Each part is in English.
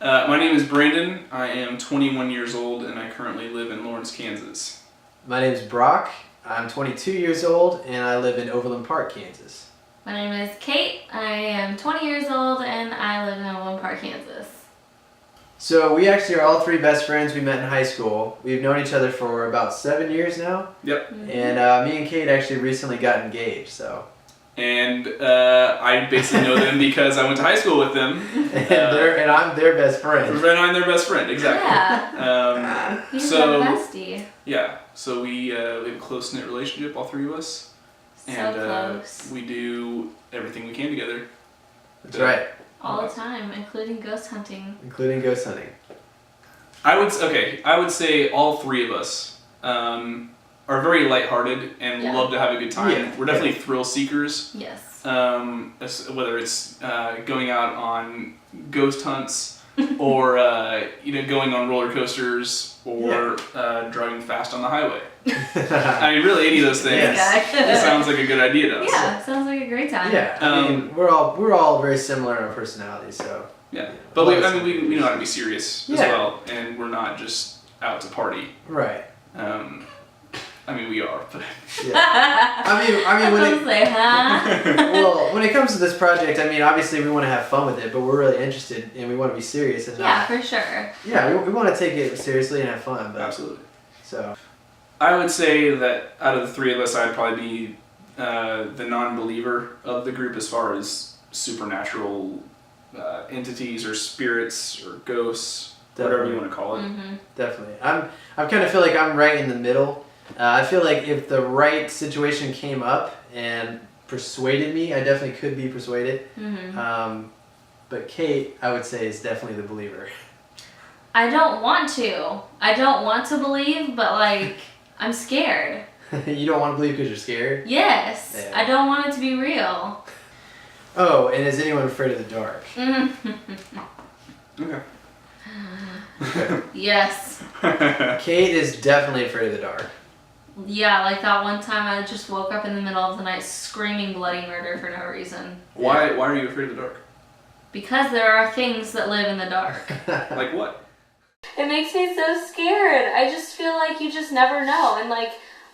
My name is Brandon. I am 21 years old and I currently live in Lawrence, Kansas. My name is Brock. I'm 22 years old and I live in Overland Park, Kansas. My name is Kate. I am 20 years old and I live in Overland Park, Kansas. So we actually are all three best friends. We met in high school. We've known each other for about 7 years now. Yep. Mm-hmm. And me and Kate actually recently got engaged, so. And I basically know them because I went to high school with them. And I'm their best friend. And I'm their best friend, exactly. Yeah. He's So- a bestie. Yeah, so we have a close-knit relationship, all three of us. So And close. we do everything we can together. That's right. All the time, including ghost hunting. Including ghost hunting. I would say all three of us are very lighthearted and Yeah. love to have a good time. Yeah. We're definitely thrill seekers. Yes. Whether it's going out on ghost hunts or going on roller coasters or driving fast on the highway. I mean, really, any of those things. Yes. It sounds like a good idea to us. Yeah, sounds like a great time. Yeah, I mean, we're all very similar in our personalities, so. Yeah, but we know how to be serious as Yeah. well, and we're not just out to party. Right. I mean, we are, but Yeah. I mean, when Don't say, huh? well, when it comes to this project, I mean, obviously we want to have fun with it, but we're really interested and we want to be serious. And Yeah, for sure. yeah, we want to take it seriously and have fun. But, absolutely. So. I would say that out of the three of us, I'd probably be the non-believer of the group as far as supernatural entities or spirits or ghosts, whatever you want to call it. Mm-hmm. Definitely. I kind of feel like I'm right in the middle. I feel like if the right situation came up and persuaded me, I definitely could be persuaded. Mm-hmm. But Kate, I would say, is definitely the believer. I don't want to. I don't want to believe, but like, I'm scared. You don't want to believe because you're scared? Yes. Yeah. I don't want it to be real. Oh, and is anyone afraid of the dark? Okay. Yes. Kate is definitely afraid of the dark. Yeah, like that one time I just woke up in the middle of the night screaming bloody murder for no reason. Why are you afraid of the dark? Because there are things that live in the dark. Like what? It makes me so scared. I just feel like you just never know. And like,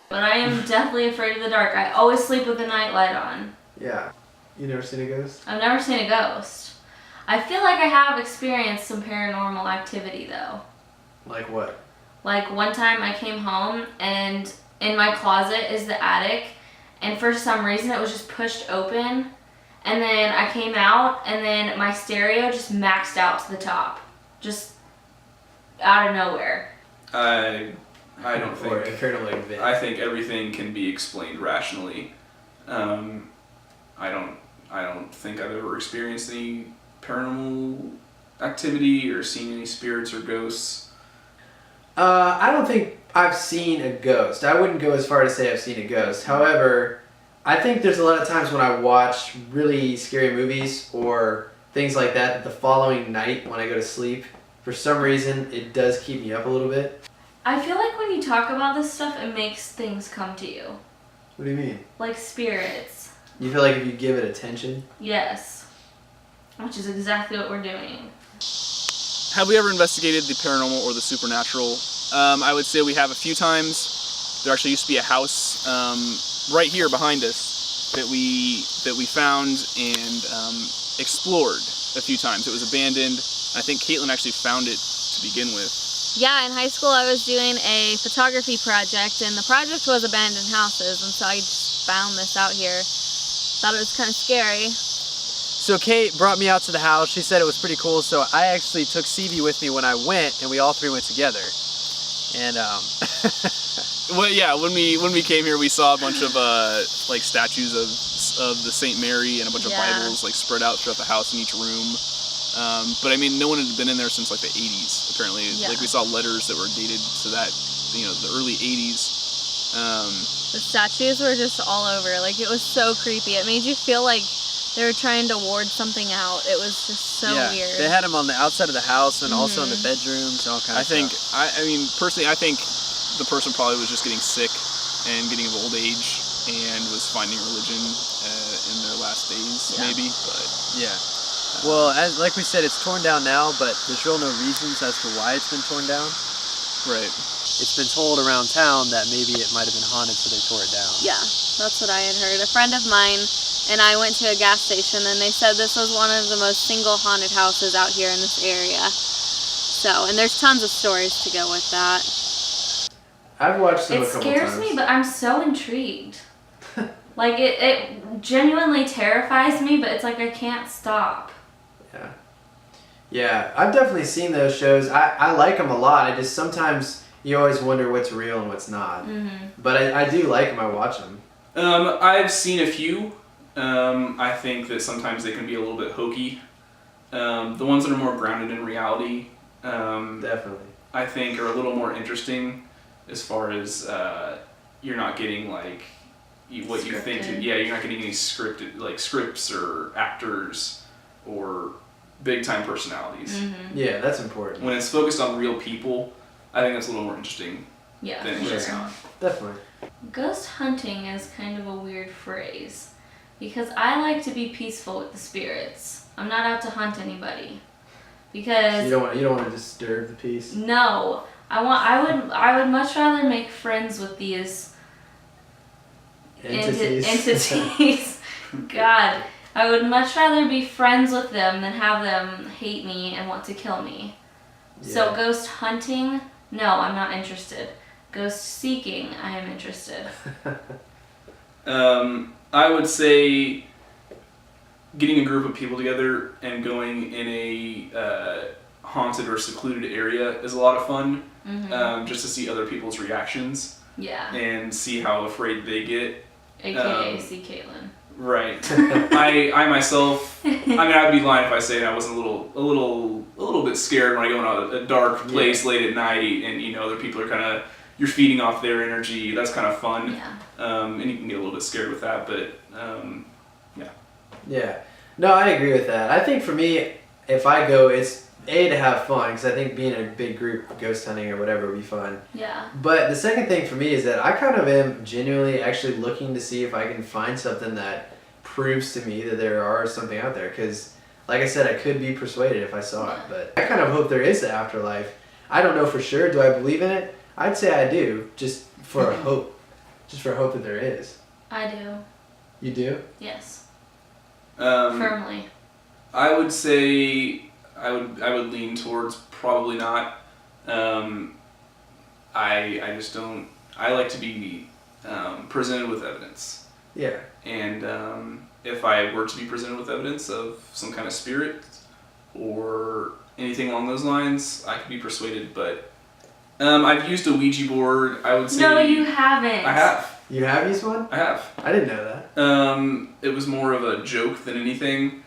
but I am definitely afraid of the dark. I always sleep with the night light on. Yeah. You never seen a ghost? I've never seen a ghost. I feel like I have experienced some paranormal activity though. Like what? Like one time I came home and in my closet is the attic, and for some reason it was just pushed open, and then I came out and then my stereo just maxed out to the top. Just out of nowhere. I don't think. Or a paranormal event. I think everything can be explained rationally. I don't think I've ever experienced any paranormal activity or seen any spirits or ghosts. I don't think I've seen a ghost. I wouldn't go as far to say I've seen a ghost. However, I think there's a lot of times when I watch really scary movies or things like that the following night when I go to sleep, for some reason, it does keep me up a little bit. I feel like when you talk about this stuff, it makes things come to you. What do you mean? Like spirits. You feel like if you give it attention? Yes. Which is exactly what we're doing. Have we ever investigated the paranormal or the supernatural? I would say we have a few times. There actually used to be a house right here behind us that we found and explored a few times. It was abandoned. I think Caitlin actually found it to begin with. Yeah, in high school I was doing a photography project, and the project was abandoned houses, and so I just found this out here. Thought it was kind of scary. So Kate brought me out to the house. She said it was pretty cool, so I actually took Stevie with me when I went, and we all three went together. And Well, yeah, when we came here, we saw a bunch of like statues of the Saint Mary and a bunch of Bibles like spread out throughout the house in each room. But I mean, no one had been in there since like the 80s. Apparently, like we saw letters that were dated to that, the early 80s. The statues were just all over. Like, it was so creepy. It made you feel like they were trying to ward something out. It was just so weird. They had them on the outside of the house and also in the bedrooms and all kinds of stuff. I mean, personally, I think the person probably was just getting sick and getting of old age and was finding religion in their last days, maybe. But yeah. Well, like we said, it's torn down now, but there's real no reasons as to why it's been torn down. Right. It's been told around town that maybe it might have been haunted, so they tore it down. Yeah, that's what I had heard. A friend of mine and I went to a gas station, and they said this was one of the most single haunted houses out here in this area. So, and there's tons of stories to go with that. I've watched them It a couple scares times. me, but I'm so intrigued. Like, it genuinely terrifies me, but it's like I can't stop. Yeah. Yeah, I've definitely seen those shows. I like them a lot. I just sometimes you always wonder what's real and what's not. But I do like them. I watch them. I've seen a few. I think that sometimes they can be a little bit hokey. The ones that are more grounded in reality, Definitely. I think are a little more interesting as far as you're not getting like what you think. Scripted. Yeah, you're not getting any scripted like scripts or actors or big time personalities. Yeah, that's important. When it's focused on real people, I think that's a little more interesting Yeah, than for it's sure. not. Definitely. Ghost hunting is kind of a weird phrase because I like to be peaceful with the spirits. I'm not out to hunt anybody because You don't want to disturb the peace. no, I would much rather make friends with these entities. God, I would much rather be friends with them than have them hate me and want to kill me. So Yeah. ghost hunting, no, I'm not interested. Ghost seeking, I am interested. I would say getting a group of people together and going in a haunted or secluded area is a lot of fun, just to see other people's reactions Yeah, and see how afraid they get. aka see Caitlin. Right. I myself, I mean, I'd be lying if I say I wasn't a little bit scared when I go in a dark place late at night, and you know other people are kind of you're feeding off their energy. That's kind of fun. Yeah. And you can get a little bit scared with that, but yeah. Yeah. No, I agree with that. I think for me, if I go, it's A, to have fun, because I think being in a big group, ghost hunting or whatever, would be fun. Yeah. But the second thing for me is that I kind of am genuinely actually looking to see if I can find something that proves to me that there are something out there. Because, like I said, I could be persuaded if I saw it. But I kind of hope there is an afterlife. I don't know for sure. Do I believe in it? I'd say I do, just for a hope. Just for hope that there is. I do. You do? Yes. Um, Firmly. I would say I would lean towards probably not. I just don't. I like to be presented with evidence, Yeah. and if I were to be presented with evidence of some kind of spirit or anything along those lines, I could be persuaded. But I've used a Ouija board. I would say No, you haven't. I have. You have used one? I have. I didn't know that. It was more of a joke than anything.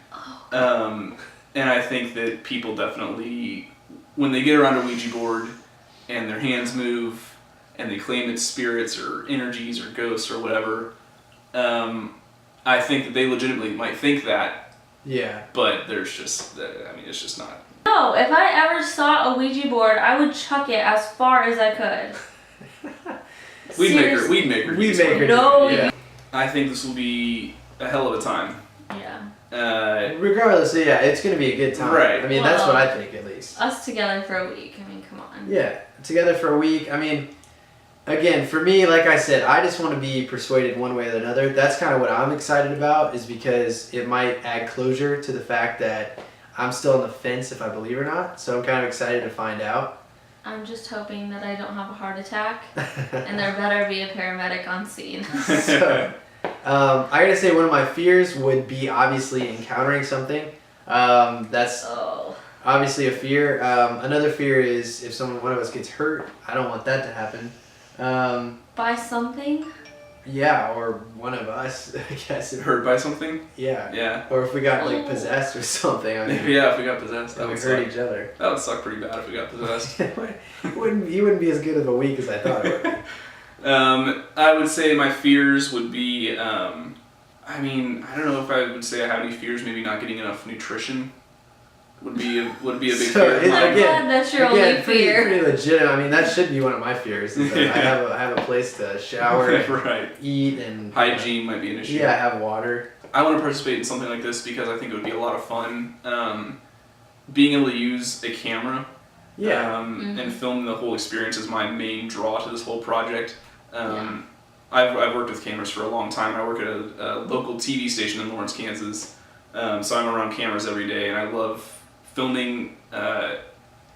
And I think that people definitely, when they get around a Ouija board and their hands move and they claim it's spirits or energies or ghosts or whatever, I think that they legitimately might think that, Yeah. but there's just, I mean, it's just not. No, if I ever saw a Ouija board, I would chuck it as far as I could. Weed maker. Weed maker. No. Yeah. I think this will be a hell of a time. Yeah. Regardless, yeah, it's gonna be a good time. Right. I mean, that's what Well- I think at least. Us together for a week. I mean, come on. Yeah, together for a week. I mean, again, for me, like I said, I just want to be persuaded one way or another. That's kind of what I'm excited about, is because it might add closure to the fact that I'm still on the fence if I believe or not. So I'm kind of excited to find out. I'm just hoping that I don't have a heart attack, and there better be a paramedic on scene. So, I gotta say, one of my fears would be obviously encountering something. That's Oh. obviously a fear. Another fear is if one of us gets hurt. I don't want that to happen. By something? Yeah, or one of us, I guess. Hurt by something? Yeah. Yeah. Or if we got like possessed or something. I mean, Yeah, if we got possessed, that we would hurt suck. each other. That would suck pretty bad if we got possessed. He wouldn't be as good of a week as I thought it would be. I would say my fears would be, I mean, I don't know if I would say I have any fears. Maybe not getting enough nutrition would be a big So fear. of it's- mine. I'm glad that's your only fear. Pretty legit. I mean, that should be one of my fears. Is that I have a place to shower, and Right. eat, and Hygiene might be an issue. Yeah, have water. I want to participate in something like this because I think it would be a lot of fun. Being able to use a camera and film the whole experience is my main draw to this whole project. I've worked with cameras for a long time. I work at a local TV station in Lawrence, Kansas, so I'm around cameras every day, and I love filming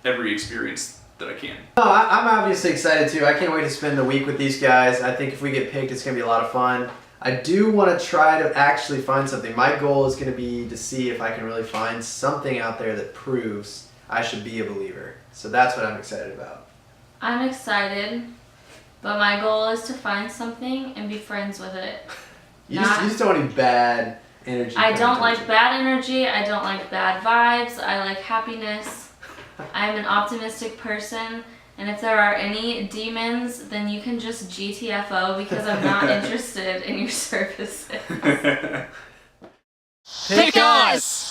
every experience that I can. I'm obviously excited too. I can't wait to spend the week with these guys. I think if we get picked, it's going to be a lot of fun. I do want to try to actually find something. My goal is going to be to see if I can really find something out there that proves I should be a believer. So that's what I'm excited about. I'm excited, but my goal is to find something and be friends with it. You just don't want any bad energy. I don't like bad energy. I don't like bad vibes. I like happiness. I'm an optimistic person, and if there are any demons, then you can just GTFO because I'm not interested in your services. Pick us!